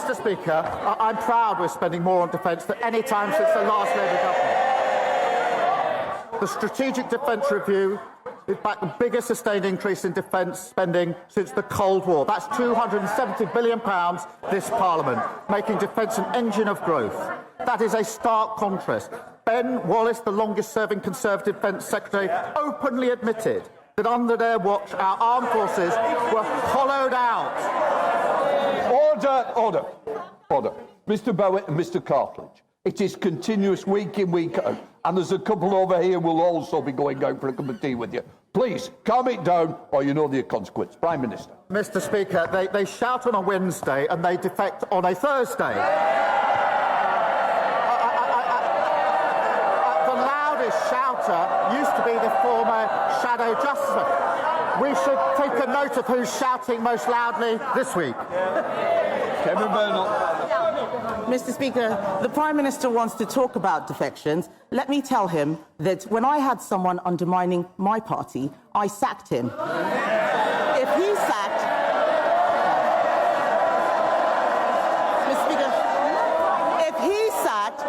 Mr. Speaker, I'm proud we're spending more on defence than any time since the last Labour government. The Strategic Defence Review is back the biggest sustained increase in defence spending since the Cold War. That's £270 billion this Parliament, making defence an engine of growth. That is a stark contrast. Ben Wallace, the longest-serving Conservative Defence Secretary, openly admitted that under their watch our armed forces were hollowed out. Order. Mr. Bowitt and Mr. Cartledge, it is continuous week in, week out, and there's a couple over here who will also be going out for a cup of tea with you. Please, calm it down, or you know the consequence. Prime Minister. Mr. Speaker, they shout on a Wednesday and they defect on a Thursday. The loudest shouter used to be the former Shadow Justice. We should take a note of who's shouting most loudly this week. Mr. Speaker, the Prime Minister wants to talk about defections. Let me tell him that when I had someone undermining my party, I sacked him. If he sacked... Mr. Speaker, if he sacked...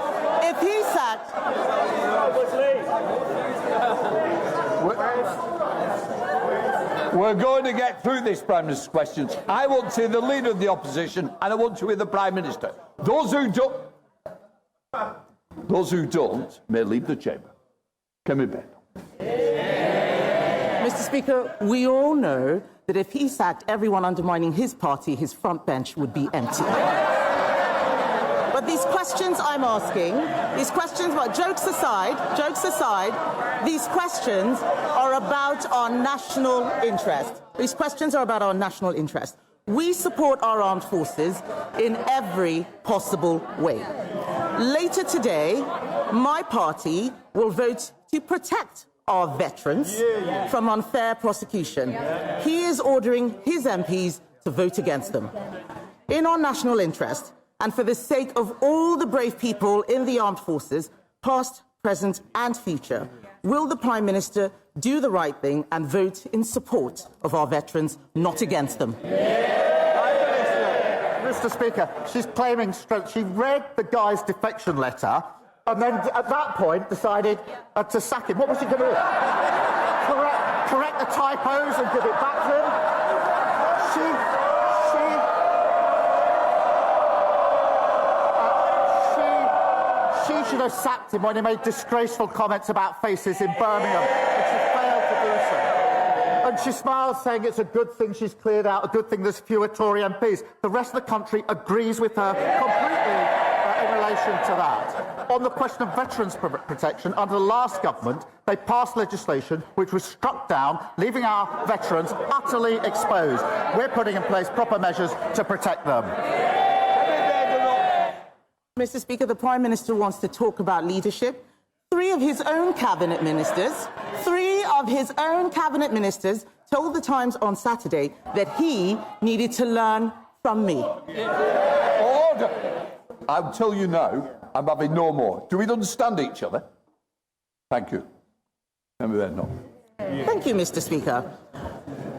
We're going to get through this Prime Minister's questions. I want to hear the Leader of the Opposition and I want to hear the Prime Minister. Those who don't may leave the chamber. Can we bet? Mr. Speaker, we all know that if he sacked everyone undermining his party, his front bench would be empty. But these questions I'm asking, these questions, well, jokes aside, these questions are about our national interest. These questions are about our national interest. We support our armed forces in every possible way. Later today, my party will vote to protect our veterans from unfair prosecution. He is ordering his MPs to vote against them. In our national interest, and for the sake of all the brave people in the armed forces, past, present and future, will the Prime Minister do the right thing and vote in support of our veterans, not against them? Mr. Speaker, she's claiming strength. She read the guy's defection letter and then at that point decided to sack him. What was she going to do? Correct the typos and give it back to him? She should have sacked him when he made disgraceful comments about faces in Birmingham, and she failed to do so. And she smiles, saying it's a good thing she's cleared out, a good thing there's fewer Tory MPs. The rest of the country agrees with her completely in relation to that. On the question of veterans' protection, under the last government, they passed legislation which was struck down, leaving our veterans utterly exposed. We're putting in place proper measures to protect them. Mr. Speaker, the Prime Minister wants to talk about leadership. Three of his own cabinet ministers told the Times on Saturday that he needed to learn from me. Order! I'll tell you now, I'm having no more. Do we understand each other? Thank you. Thank you, Mr. Speaker.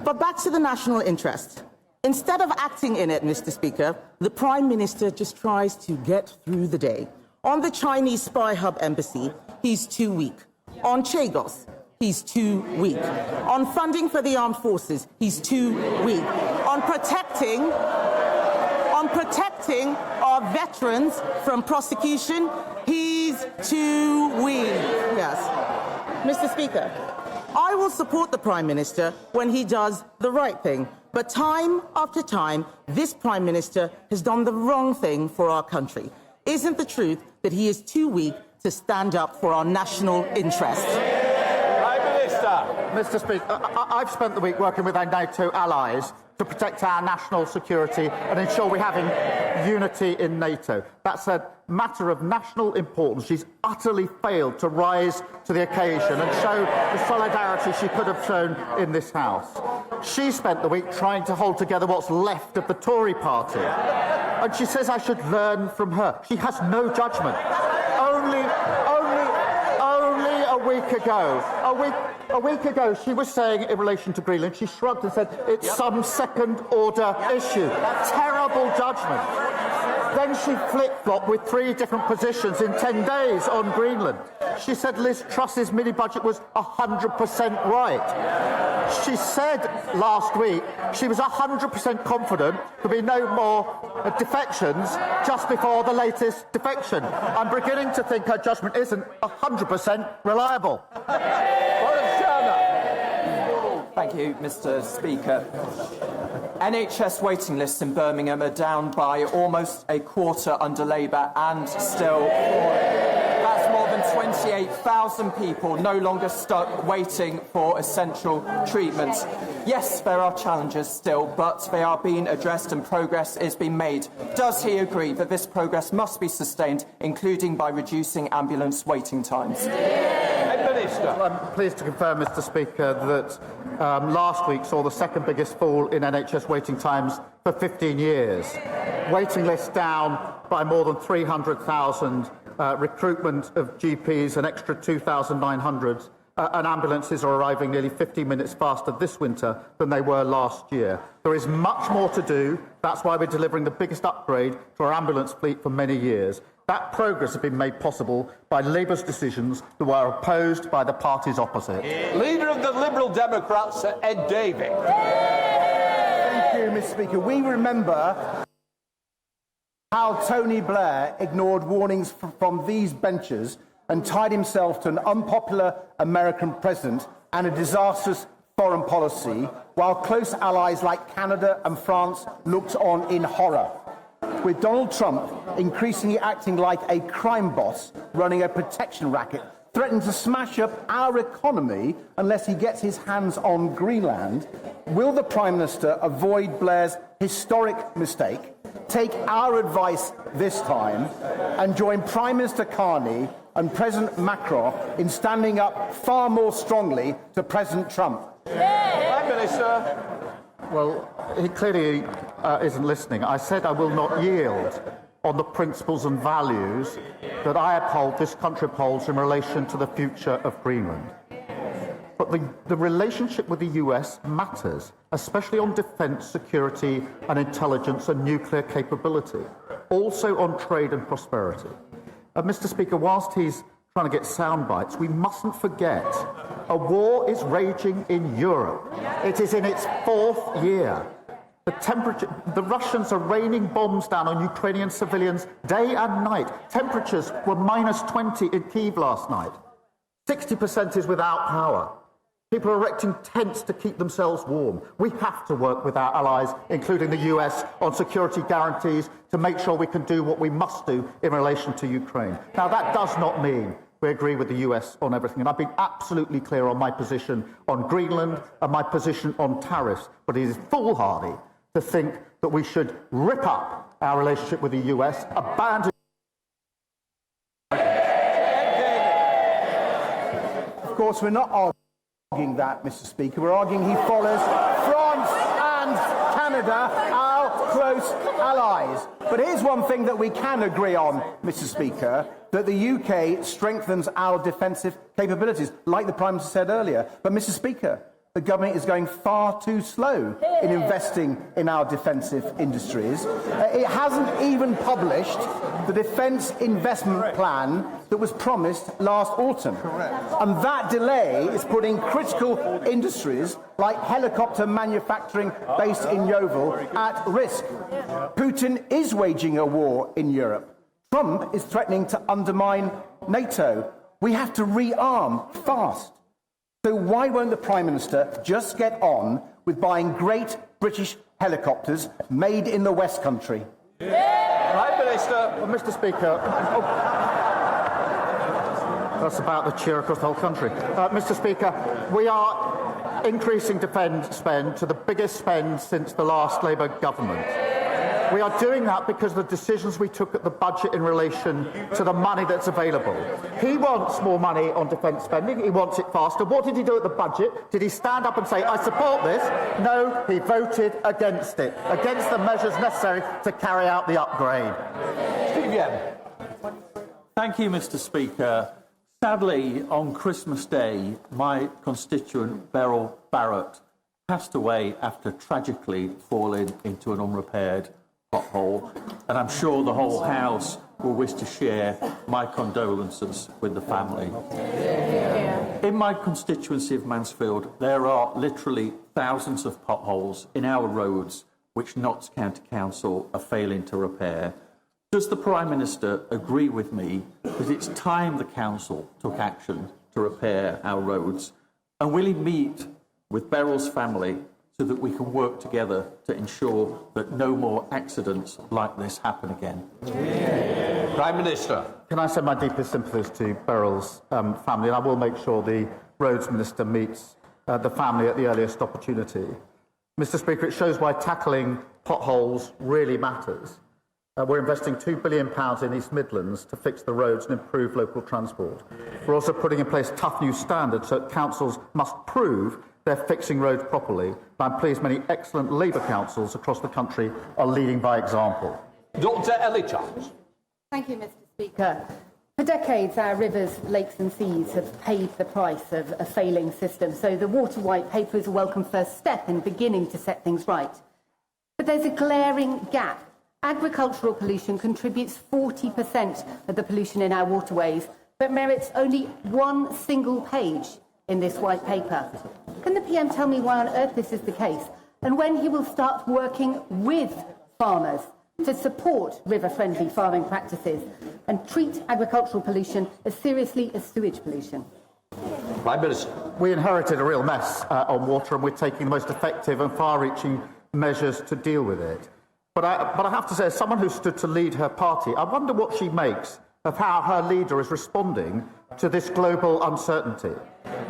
But back to the national interest. Instead of acting in it, Mr. Speaker, the Prime Minister just tries to get through the day. On the Chinese spy hub embassy, he's too weak. On Chagos, he's too weak. On funding for the armed forces, he's too weak. On protecting our veterans from prosecution, he's too weak. Yes. Mr. Speaker, I will support the Prime Minister when he does the right thing. But time after time, this Prime Minister has done the wrong thing for our country. Isn't the truth that he is too weak to stand up for our national interest? Prime Minister. Mr. Speaker, I've spent the week working with our NATO allies to protect our national security and ensure we have unity in NATO. That's a matter of national importance. She's utterly failed to rise to the occasion and show the solidarity she could have shown in this House. She spent the week trying to hold together what's left of the Tory party. And she says I should learn from her. She has no judgment. Only a week ago, she was saying in relation to Greenland, she shrugged and said it's some second-order issue. Terrible judgment. Then she flip-flopped with 3 different positions in 10 days on Greenland. She said Liz Truss's mini-budget was 100% right. She said last week she was 100% confident there'll be no more defections just before the latest defection. I'm beginning to think her judgment isn't 100% reliable. Thank you, Mr. Speaker. NHS waiting lists in Birmingham are down by almost a quarter under Labour and still that's more than 28,000 people no longer stuck waiting for essential treatments. Yes, there are challenges still, but they are being addressed and progress is being made. Does he agree that this progress must be sustained, including by reducing ambulance waiting times? Well, I'm pleased to confirm, Mr. Speaker, that last week saw the second biggest fall in NHS waiting times for 15 years. Waiting lists down by more than 300,000, recruitment of GPs an extra 2,900, and ambulances are arriving nearly 15 minutes faster this winter than they were last year. There is much more to do. That's why we're delivering the biggest upgrade to our ambulance fleet for many years. That progress has been made possible by Labour's decisions that were opposed by the parties opposite. Leader of the Liberal Democrats, Ed Davey. Thank you, Mr. Speaker. We remember how Tony Blair ignored warnings from these benches and tied himself to an unpopular American president and a disastrous foreign policy, while close allies like Canada and France looked on in horror. With Donald Trump increasingly acting like a crime boss running a protection racket, threatening to smash up our economy unless he gets his hands on Greenland, will the Prime Minister avoid Blair's historic mistake, take our advice this time, and join Prime Minister Carney and President Macron in standing up far more strongly to President Trump? Prime Minister. Well, he clearly isn't listening. I said I will not yield on the principles and values that I uphold, this country upholds, in relation to the future of Greenland. But the relationship with the US matters, especially on defence, security and intelligence and nuclear capability, also on trade and prosperity. Mr. Speaker, whilst he's trying to get sound bites, we mustn't forget a war is raging in Europe. It is in its 4th year. The Russians are raining bombs down on Ukrainian civilians day and night. Temperatures were minus 20 in Kyiv last night. 60% is without power. People are erecting tents to keep themselves warm. We have to work with our allies, including the US, on security guarantees to make sure we can do what we must do in relation to Ukraine. Now, that does not mean we agree with the US on everything, and I've been absolutely clear on my position on Greenland and my position on tariffs, but it is foolhardy to think that we should rip up our relationship with the US, abandon... Of course, we're not arguing that, Mr. Speaker. We're arguing he follows France and Canada, our close allies. But here's one thing that we can agree on, Mr. Speaker, that the UK strengthens our defensive capabilities, like the Prime Minister said earlier. But, Mr. Speaker, the government is going far too slow in investing in our defensive industries. It hasn't even published the defence investment plan that was promised last autumn. And that delay is putting critical industries like helicopter manufacturing based in Yeovil at risk. Putin is waging a war in Europe. Trump is threatening to undermine NATO. We have to rearm fast. So why won't the Prime Minister just get on with buying great British helicopters made in the West Country? Prime Minister. Well, Mr. Speaker, that's about the cheer across the whole country. Mr. Speaker, we are increasing defence spend to the biggest spend since the last Labour government. We are doing that because of the decisions we took at the budget in relation to the money that's available. He wants more money on defence spending. He wants it faster. What did he do at the budget? Did he stand up and say, I support this? No, he voted against it, against the measures necessary to carry out the upgrade. Thank you, Mr. Speaker. Sadly, on Christmas Day, my constituent Beryl Barrett passed away after tragically falling into an unrepaired pothole. and I'm sure the whole House will wish to share my condolences with the family. In my constituency of Mansfield, there are literally thousands of potholes in our roads which Notts County Council are failing to repair. Does the Prime Minister agree with me that it's time the Council took action to repair our roads? And will he meet with Beryl's family so that we can work together to ensure that no more accidents like this happen again? Prime Minister. Can I send my deepest sympathies to Beryl's family, and I will make sure the Roads Minister meets the family at the earliest opportunity. Mr. Speaker, it shows why tackling potholes really matters. We're investing £2 billion in East Midlands to fix the roads and improve local transport. We're also putting in place tough new standards so that councils must prove they're fixing roads properly. I'm pleased many excellent Labour councils across the country are leading by example. Dr. Ellie-Charles. Thank you, Mr. Speaker. For decades, our rivers, lakes and seas have paid the price of a failing system, so the Water White Paper is a welcome first step in beginning to set things right. But there's a glaring gap. Agricultural pollution contributes 40% of the pollution in our waterways, but merits only one single page in this white paper. Can the PM tell me why on earth this is the case, and when he will start working with farmers to support river-friendly farming practices and treat agricultural pollution as seriously as sewage pollution? Prime Minister. We inherited a real mess on water, and we're taking the most effective and far-reaching measures to deal with it. But I have to say, as someone who stood to lead her party, I wonder what she makes of how her leader is responding to this global uncertainty.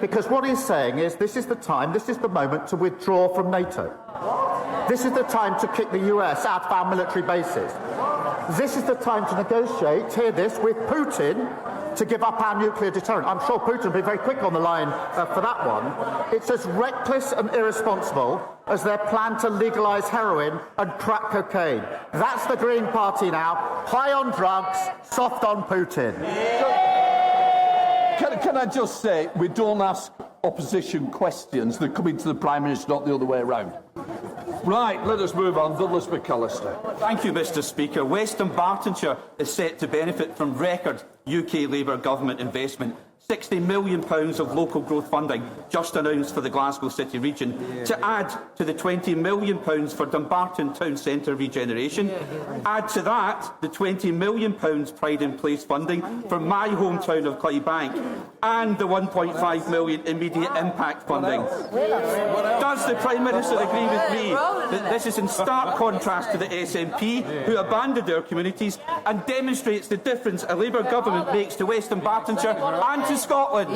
Because what he's saying is this is the time, this is the moment to withdraw from NATO. This is the time to kick the US out of our military bases. This is the time to negotiate, hear this, with Putin to give up our nuclear deterrent. I'm sure Putin will be very quick on the line for that one. It's as reckless and irresponsible as their plan to legalise heroin and crack cocaine. That's the Green Party now, high on drugs, soft on Putin. Can I just say, we don't ask opposition questions that come into the Prime Minister, not the other way around. Right, let us move on. Douglas McAllister. Thank you, Mr. Speaker. Western Bartonshire is set to benefit from record UK Labour government investment. £60 million of local growth funding just announced for the Glasgow City region, to add to the £20 million for Dumbarton Town Centre regeneration. Add to that the £20 million Pride in Place funding for my hometown of Clydebank, and the £1.5 million immediate impact funding. Does the Prime Minister agree with me that this is in stark contrast to the SNP, who abandoned their communities, and demonstrates the difference a Labour government makes to Western Bartonshire and to Scotland?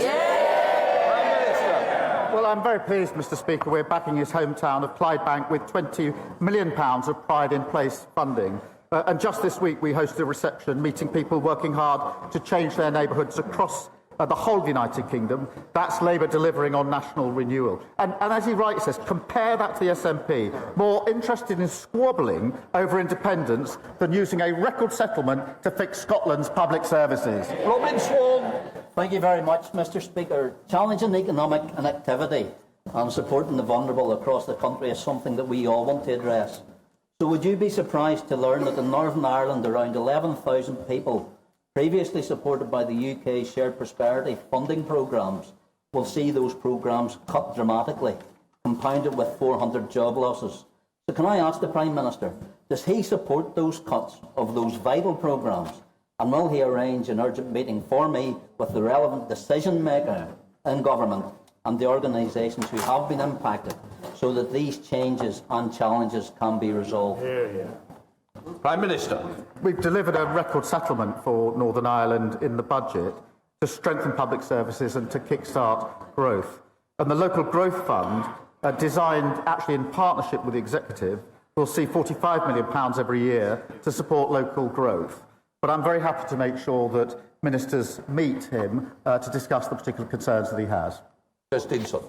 Well, I'm very pleased, Mr. Speaker, we're backing his hometown of Clydebank with £20 million of Pride in Place funding. And just this week we hosted a reception meeting people working hard to change their neighbourhoods across the whole United Kingdom. That's Labour delivering on national renewal. And as he rightly says, compare that to the SNP, more interested in squabbling over independence than using a record settlement to fix Scotland's public services. Robin Swan. Thank you very much, Mr. Speaker. Challenging economic inactivity and supporting the vulnerable across the country is something that we all want to address. So would you be surprised to learn that in Northern Ireland around 11,000 people previously supported by the UK Shared Prosperity funding programmes will see those programmes cut dramatically, compounded with 400 job losses? So can I ask the Prime Minister, does he support those cuts of those vital programmes? And will he arrange an urgent meeting for me with the relevant decision maker in government and the organisations who have been impacted so that these changes and challenges can be resolved? Prime Minister. We've delivered a record settlement for Northern Ireland in the budget to strengthen public services and to kickstart growth. And the Local Growth Fund, designed actually in partnership with the Executive, will see £45 million every year to support local growth. But I'm very happy to make sure that ministers meet him to discuss the particular concerns that he has. Stinson.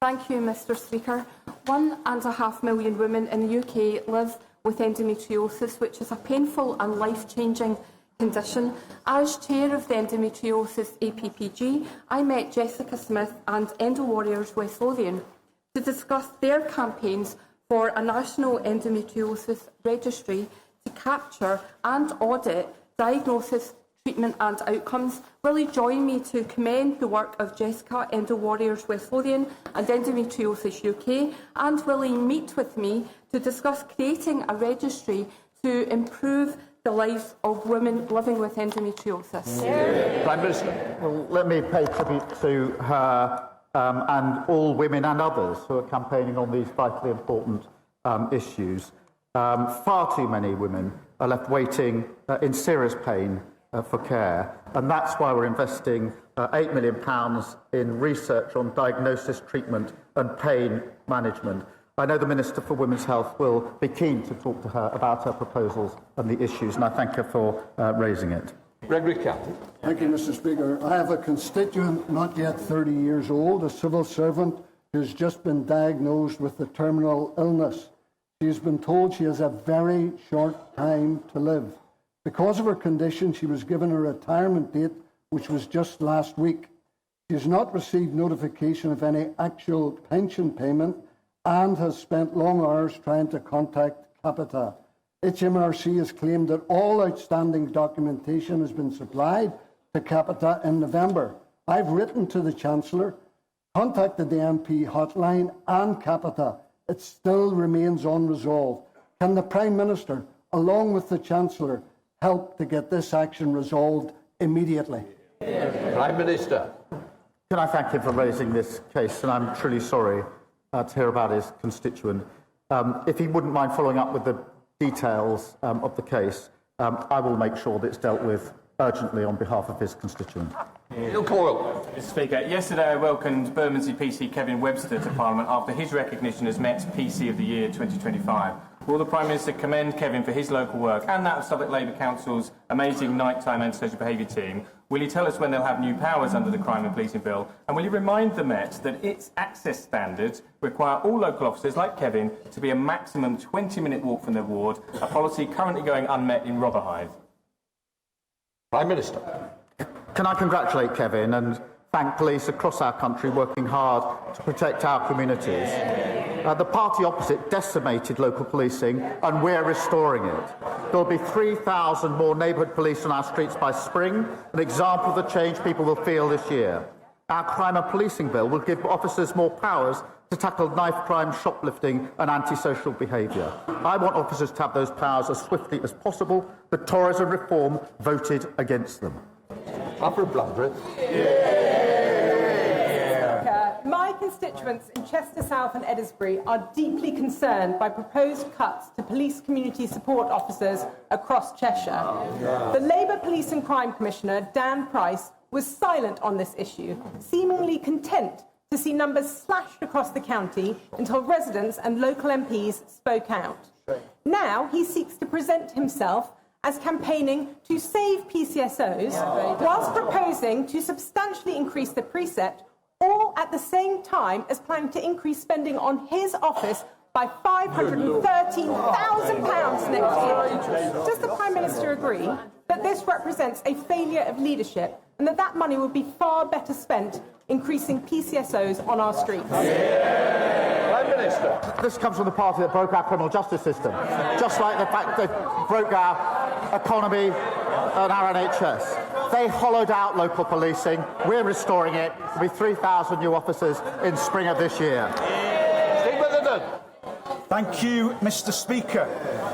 Thank you, Mr. Speaker. 1.5 million women in the UK live with endometriosis, which is a painful and life-changing condition. As chair of the Endometriosis APPG, I met Jessica Smith and Endo Warriors West Lothian to discuss their campaigns for a national endometriosis registry to capture and audit diagnosis, treatment and outcomes. Will he join me to commend the work of Jessica, Endo Warriors Wesleyan and Endometriosis UK? And will he meet with me to discuss creating a registry to improve the lives of women living with endometriosis? Prime Minister. Well, let me pay tribute to her and all women and others who are campaigning on these vitally important issues. Far too many women are left waiting in serious pain for care, and that's why we're investing £8 million in research on diagnosis, treatment and pain management. I know the Minister for Women's Health will be keen to talk to her about her proposals and the issues, and I thank her for raising it. Gregory Campbell. Thank you, Mr. Speaker. I have a constituent not yet 30 years old, a civil servant who's just been diagnosed with a terminal illness. She's been told she has a very short time to live. Because of her condition, she was given a retirement date, which was just last week. She has not received notification of any actual pension payment and has spent long hours trying to contact Capita. HMRC has claimed that all outstanding documentation has been supplied to Capita in November. I've written to the Chancellor, contacted the MP hotline and Capita. It still remains unresolved. Can the Prime Minister, along with the Chancellor, help to get this action resolved immediately? Prime Minister. Can I thank him for raising this case, and I'm truly sorry to hear about his constituent. If he wouldn't mind following up with the details of the case, I will make sure that it's dealt with urgently on behalf of his constituent. Neil Coyle. Mr. Speaker, yesterday I welcomed Bermondsey PC Kevin Webster to Parliament after his recognition as Met's PC of the Year 2025. Will the Prime Minister commend Kevin for his local work and that of Southwark Labour Council's amazing nighttime antisocial behaviour team? Will he tell us when they'll have new powers under the Crime and Policing Bill? And will he remind the Met that its access standards require all local officers like Kevin to be a maximum 20-minute walk from their ward, a policy currently going unmet in Rotherhithe? Prime Minister. Can I congratulate Kevin and thank police across our country working hard to protect our communities? The party opposite decimated local policing and we're restoring it. There will be 3,000 more neighbourhood police on our streets by spring, an example of the change people will feel this year. Our Crime and Policing Bill will give officers more powers to tackle knife crime, shoplifting and antisocial behaviour. I want officers to have those powers as swiftly as possible. The Tories and Reform voted against them. Alfred Blandry. My constituents in Chester South and Eddisbury are deeply concerned by proposed cuts to police community support officers across Cheshire. The Labour Police and Crime Commissioner, Dan Price, was silent on this issue, seemingly content to see numbers slashed across the county until residents and local MPs spoke out. Now he seeks to present himself as campaigning to save PCSOs, whilst proposing to substantially increase the precept, all at the same time as planning to increase spending on his office by £513,000 next year. Does the Prime Minister agree that this represents a failure of leadership and that money would be far better spent increasing PCSOs on our streets? Prime Minister. This comes from the party that broke our criminal justice system, just like the fact they broke our economy and our NHS. They hollowed out local policing. We're restoring it. There'll be 3,000 new officers in spring of this year. Thank you, Mr. Speaker.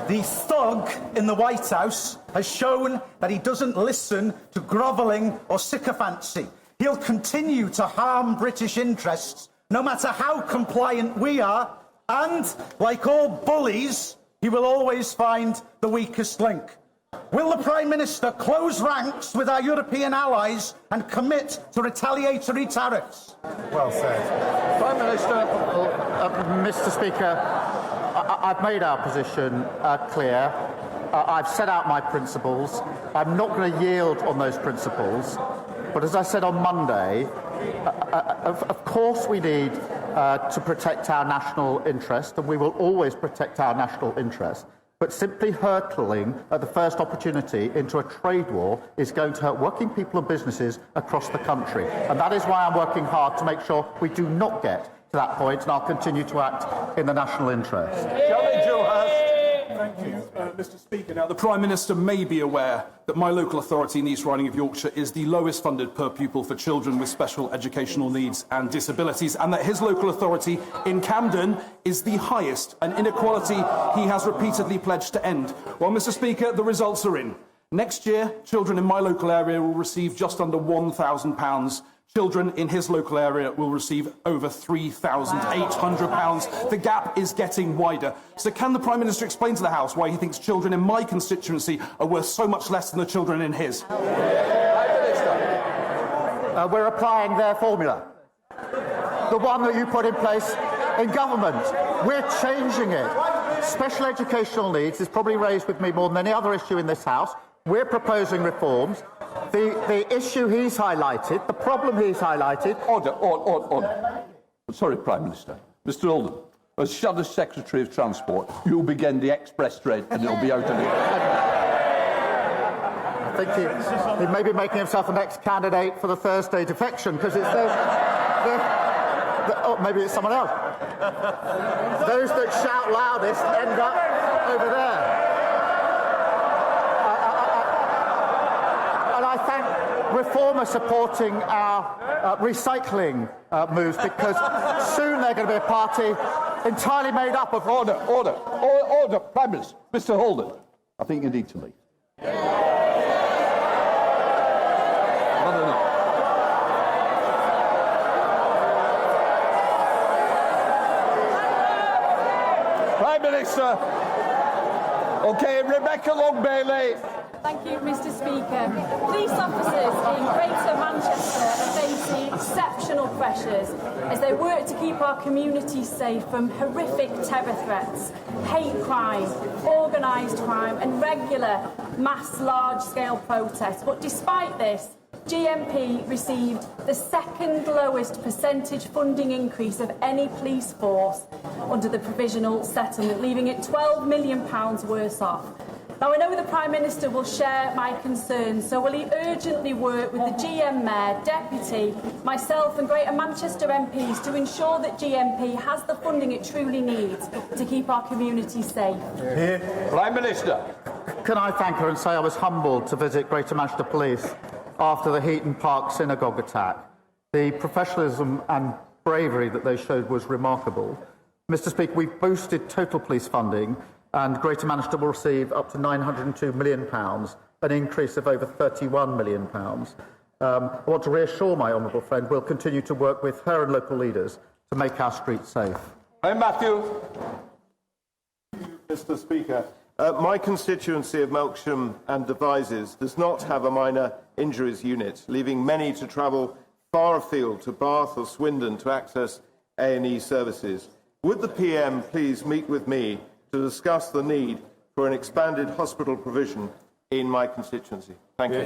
The thug in the White House has shown that he doesn't listen to grovelling or sycophancy. He'll continue to harm British interests, no matter how compliant we are, and, like all bullies, he will always find the weakest link. Will the Prime Minister close ranks with our European allies and commit to retaliatory tariffs? Well said. Prime Minister. Mr. Speaker, I've made our position clear. I've set out my principles. I'm not going to yield on those principles. But as I said on Monday, of course we need to protect our national interest, and we will always protect our national interest. But simply hurtling at the first opportunity into a trade war is going to hurt working people and businesses across the country. And that is why I'm working hard to make sure we do not get to that point, and I'll continue to act in the national interest. Johnny Joe Hurst. Thank you. Mr. Speaker. Now, the Prime Minister may be aware that my local authority in East Riding of Yorkshire is the lowest funded per pupil for children with special educational needs and disabilities, and that his local authority in Camden is the highest, an inequality he has repeatedly pledged to end. Well, Mr. Speaker, the results are in. Next year, children in my local area will receive just under £1,000. Children in his local area will receive over £3,800. The gap is getting wider. So can the Prime Minister explain to the House why he thinks children in my constituency are worth so much less than the children in his? We're applying their formula. The one that you put in place in government. We're changing it. Special educational needs is probably raised with me more than any other issue in this House. We're proposing reforms. The issue he's highlighted, the problem he's highlighted... Order. Sorry, Prime Minister. Mr Oldham, as Shadow Secretary of Transport, you'll begin the express train and it'll be out of it. I think he may be making himself the next candidate for the Thursday defection, because it's oh, maybe it's someone else. Those that shout loudest end up over there. I thank Reform supporting our recycling moves, because soon they're going to be a party entirely made up of... Order. Prime Minister. Mr Holden, I think you need to leave. Prime Minister. OK, Rebecca Long-Bailey. Thank you, Mr Speaker. Police officers in Greater Manchester are facing exceptional pressures as they work to keep our communities safe from horrific terror threats, hate crime, organised crime and regular mass large-scale protests. But despite this, GMP received the second lowest percentage funding increase of any police force under the provisional settlement, leaving it £12 million worse off. Now, I know the Prime Minister will share my concerns, so will he urgently work with the GM Mayor, Deputy, myself and Greater Manchester MPs to ensure that GMP has the funding it truly needs to keep our communities safe? Prime Minister. Can I thank her and say I was humbled to visit Greater Manchester Police after the Heaton Park synagogue attack. The professionalism and bravery that they showed was remarkable. Mr Speaker, we've boosted total police funding, and Greater Manchester will receive up to £902 million, an increase of over £31 million. I want to reassure my honourable friend we'll continue to work with her and local leaders to make our streets safe. Matthew. Mr Speaker, my constituency of Melksham and Devizes does not have a minor injuries unit, leaving many to travel far afield to Bath or Swindon to access A&E services. Would the PM please meet with me to discuss the need for an expanded hospital provision in my constituency? Thank you.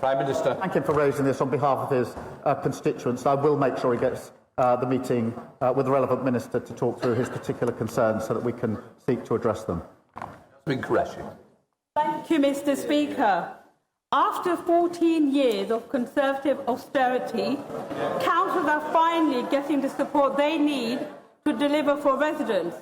Prime Minister. Thank him for raising this on behalf of his constituents. I will make sure he gets the meeting with the relevant minister to talk through his particular concerns so that we can seek to address them. Thank you, Mr Speaker. After 14 years of Conservative austerity, councils are finally getting the support they need to deliver for residents.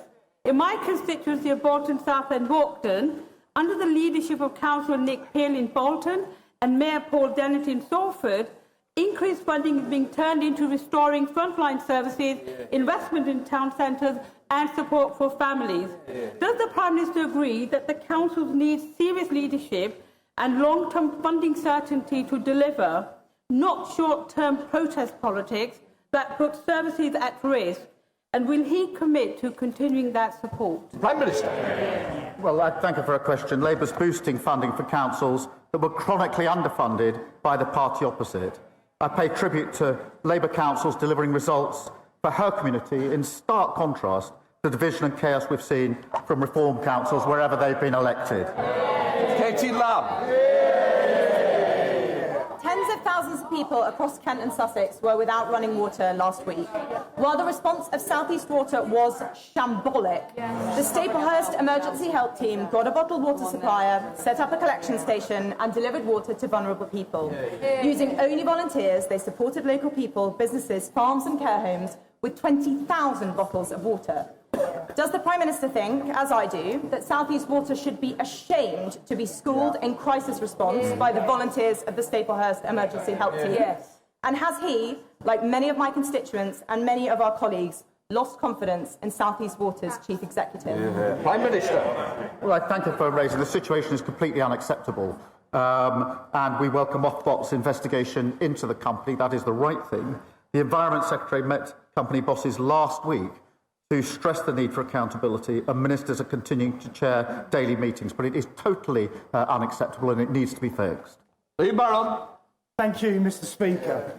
In my constituency of Bolton South and Walkden, under the leadership of Councillor Nick Peel in Bolton and Mayor Paul Dennett in Salford, increased funding is being turned into restoring frontline services, investment in town centres and support for families. Does the Prime Minister agree that the councils need serious leadership and long-term funding certainty to deliver, not short-term protest politics that put services at risk? And will he commit to continuing that support? Prime Minister. Well, I thank her for a question. Labour's boosting funding for councils that were chronically underfunded by the party opposite. I pay tribute to Labour councils delivering results for her community in stark contrast to the division and chaos we've seen from Reform councils wherever they've been elected. Katie Lamb. Tens of thousands of people across Kent and Sussex were without running water last week. While the response of South East Water was shambolic, the Staplehurst Emergency Help Team got a bottled water supplier, set up a collection station and delivered water to vulnerable people. Using only volunteers, they supported local people, businesses, farms and care homes with 20,000 bottles of water. Does the Prime Minister think, as I do, that South East Water should be ashamed to be schooled in crisis response by the volunteers of the Staplehurst Emergency Help Team? Yes. And has he, like many of my constituents and many of our colleagues, lost confidence in South East Water's Chief Executive? Prime Minister. Well, I thank you for raising. The situation is completely unacceptable. And we welcome Ofwat's investigation into the company. That is the right thing. The Environment Secretary met company bosses last week to stress the need for accountability, and ministers are continuing to chair daily meetings. But it is totally unacceptable and it needs to be fixed. Lee Barron. Thank you, Mr. Speaker.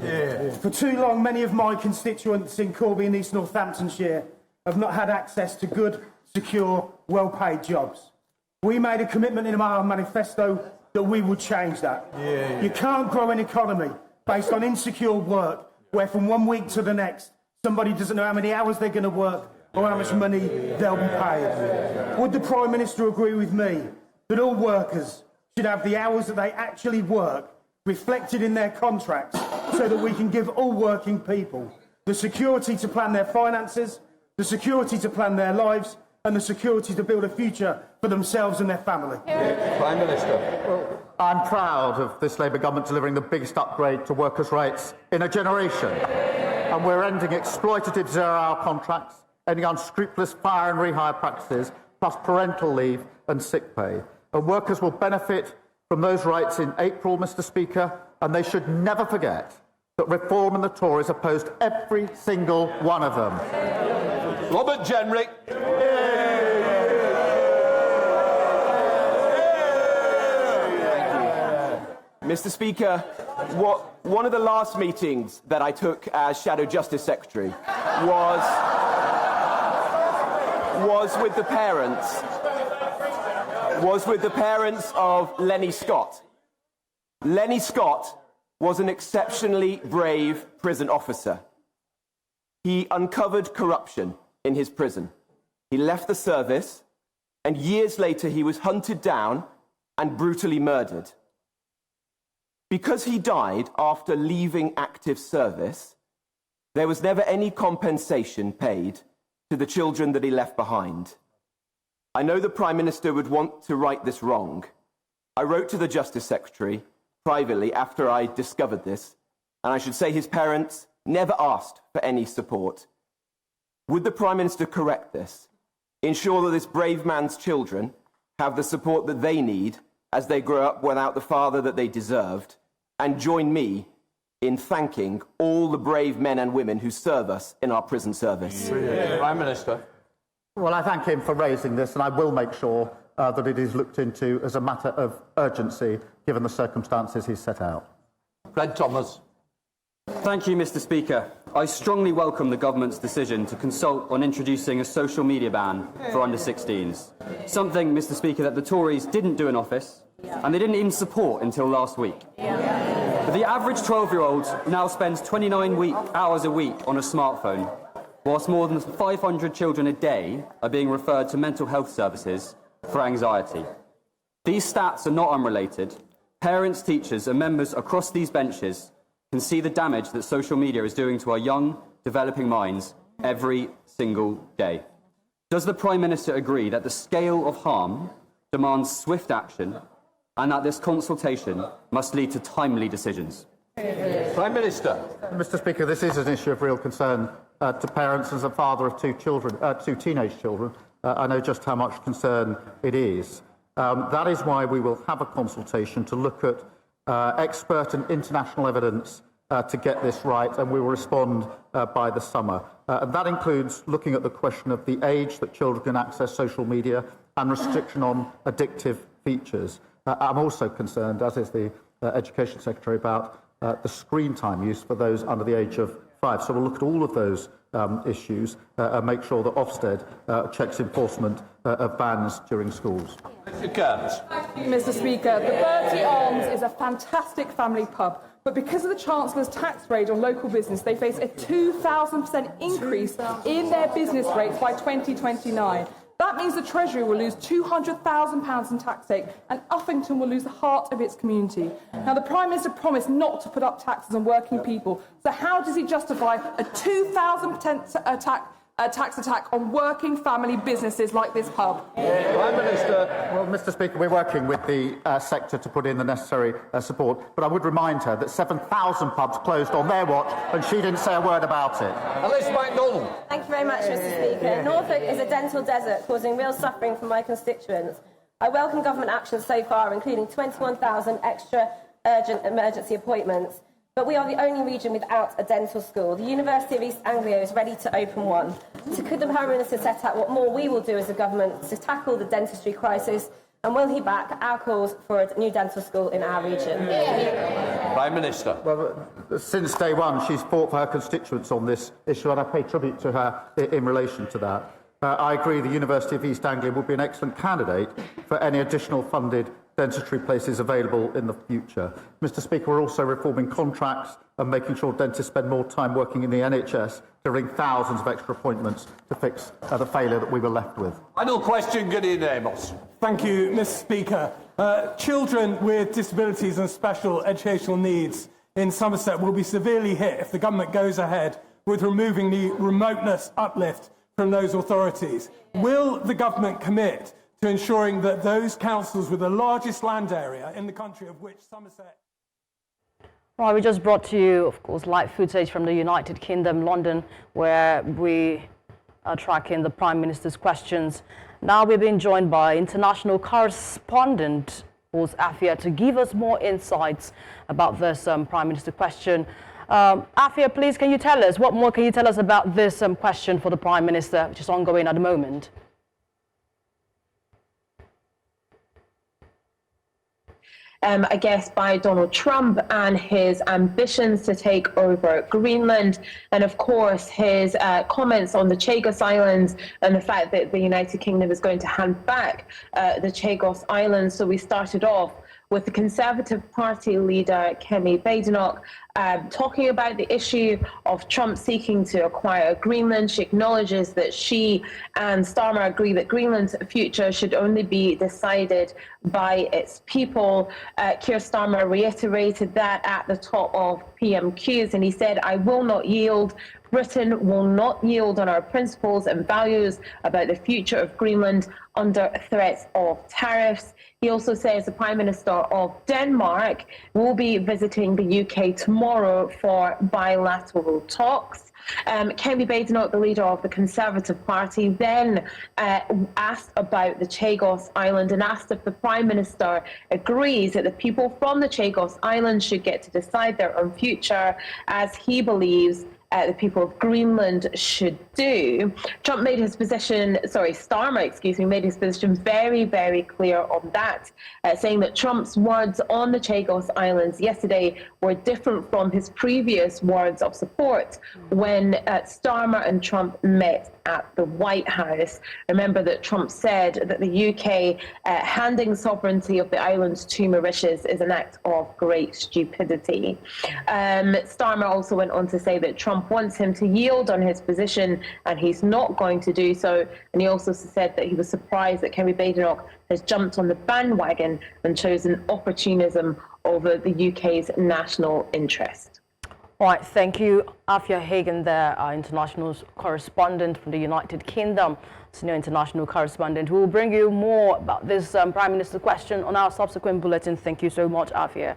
For too long, many of my constituents in Corby and East Northamptonshire have not had access to good, secure, well-paid jobs. We made a commitment in our manifesto that we would change that. You can't grow an economy based on insecure work where from one week to the next somebody doesn't know how many hours they're going to work or how much money they'll be paid. Would the Prime Minister agree with me that all workers should have the hours that they actually work reflected in their contracts so that we can give all working people the security to plan their finances, the security to plan their lives, and the security to build a future for themselves and their family? Prime Minister. Well, I'm proud of this Labour government delivering the biggest upgrade to workers' rights in a generation. And we're ending exploitative zero-hour contracts, ending unscrupulous fire and rehire practices, plus parental leave and sick pay. And workers will benefit from those rights in April, Mr. Speaker, and they should never forget that Reform and the Tories opposed every single one of them. Robert Jenrick. Mr. Speaker, one of the last meetings that I took as Shadow Justice Secretary was with the parents of Lenny Scott. Lenny Scott was an exceptionally brave prison officer. He uncovered corruption in his prison. He left the service, and years later he was hunted down and brutally murdered. Because he died after leaving active service, there was never any compensation paid to the children that he left behind. I know the Prime Minister would want to right this wrong. I wrote to the Justice Secretary privately after I discovered this, and I should say his parents never asked for any support. Would the Prime Minister correct this, ensure that this brave man's children have the support that they need as they grow up without the father that they deserved, and join me in thanking all the brave men and women who serve us in our prison service? Prime Minister. Well, I thank him for raising this, and I will make sure that it is looked into as a matter of urgency, given the circumstances he's set out. Fred Thomas. Thank you, Mr. Speaker. I strongly welcome the government's decision to consult on introducing a social media ban for under-16s. Something, Mr. Speaker, that the Tories didn't do in office, and they didn't even support until last week. But the average 12-year-old now spends 29 hours a week on a smartphone, whilst more than 500 children a day are being referred to mental health services for anxiety. These stats are not unrelated. Parents, teachers and members across these benches can see the damage that social media is doing to our young, developing minds every single day. Does the Prime Minister agree that the scale of harm demands swift action and that this consultation must lead to timely decisions? Prime Minister. Mr. Speaker, this is an issue of real concern to parents. As a father of two teenage children, I know just how much concern it is. That is why we will have a consultation to look at expert and international evidence to get this right, and we will respond by the summer. And that includes looking at the question of the age that children can access social media and restriction on addictive features. I'm also concerned, as is the Education Secretary, about the screen time use for those under the age of 5. So we'll look at all of those issues and make sure that Ofsted checks enforcement of bans during schools. Mr. Speaker, the Bertie Arms is a fantastic family pub, but because of the Chancellor's tax raid on local business, they face a 2,000% increase in their business rates by 2029. That means the Treasury will lose £200,000 in tax take, and Uffington will lose the heart of its community. Now, the Prime Minister promised not to put up taxes on working people, so how does he justify a 2,000% tax attack on working family businesses like this pub? Prime Minister. Well, Mr. Speaker, we're working with the sector to put in the necessary support, but I would remind her that 7,000 pubs closed on their watch, and she didn't say a word about it. Alice MacDonald. Thank you very much, Mr. Speaker. Norfolk is a dental desert causing real suffering for my constituents. I welcome government action so far, including 21,000 extra urgent emergency appointments. But we are the only region without a dental school. The University of East Anglia is ready to open one. Could the Prime Minister set out what more we will do as a government to tackle the dentistry crisis? And will he back our calls for a new dental school in our region? Prime Minister. Well, since day one, she's fought for her constituents on this issue, and I pay tribute to her in relation to that. I agree the University of East Anglia would be an excellent candidate for any additional funded dentistry places available in the future. Mr. Speaker, we're also reforming contracts and making sure dentists spend more time working in the NHS to ring thousands of extra appointments to fix the failure that we were left with. Final question, Gideon Amos. Thank you, Mr. Speaker. Children with disabilities and special educational needs in Somerset will be severely hit if the government goes ahead with removing the remoteness uplift from those authorities. Will the government commit to ensuring that those councils with the largest land area in the country, of which Somerset... Right, we just brought to you, of course, live footage from the United Kingdom, London, where we are tracking the Prime Minister's questions. Now we're being joined by international correspondent, Afia, to give us more insights about this Prime Minister question. Afia, please, can you tell us, what more can you tell us about this question for the Prime Minister, which is ongoing at the moment? I guess, by Donald Trump and his ambitions to take over Greenland, and of course his comments on the Chagos Islands and the fact that the United Kingdom is going to hand back the Chagos Islands. So we started off with the Conservative Party leader, Kemi Badenoch, talking about the issue of Trump seeking to acquire Greenland. She acknowledges that she and Starmer agree that Greenland's future should only be decided by its people. Keir Starmer reiterated that at the top of PMQs, and he said, "I will not yield. Britain will not yield on our principles and values about the future of Greenland under threats of tariffs." He also says the Prime Minister of Denmark will be visiting the UK tomorrow for bilateral talks. Kemi Badenoch, the leader of the Conservative Party, then asked about the Chagos Island and asked if the Prime Minister agrees that the people from the Chagos Island should get to decide their own future, as he believes the people of Greenland should do. Trump made his position, Starmer, made his position very, very clear on that, saying that Trump's words on the Chagos Islands yesterday were different from his previous words of support when Starmer and Trump met at the White House. Remember that Trump said that the UK handing sovereignty of the islands to Mauritius is an act of great stupidity. Starmer also went on to say that Trump wants him to yield on his position, and he's not going to do so. And he also said that he was surprised that Kemi Badenoch has jumped on the bandwagon and chosen opportunism over the UK's national interest. All right, thank you, Afia Hagen there, our international correspondent from the United Kingdom, senior international correspondent. We will bring you more about this Prime Minister question on our subsequent bulletin. Thank you so much, Afia.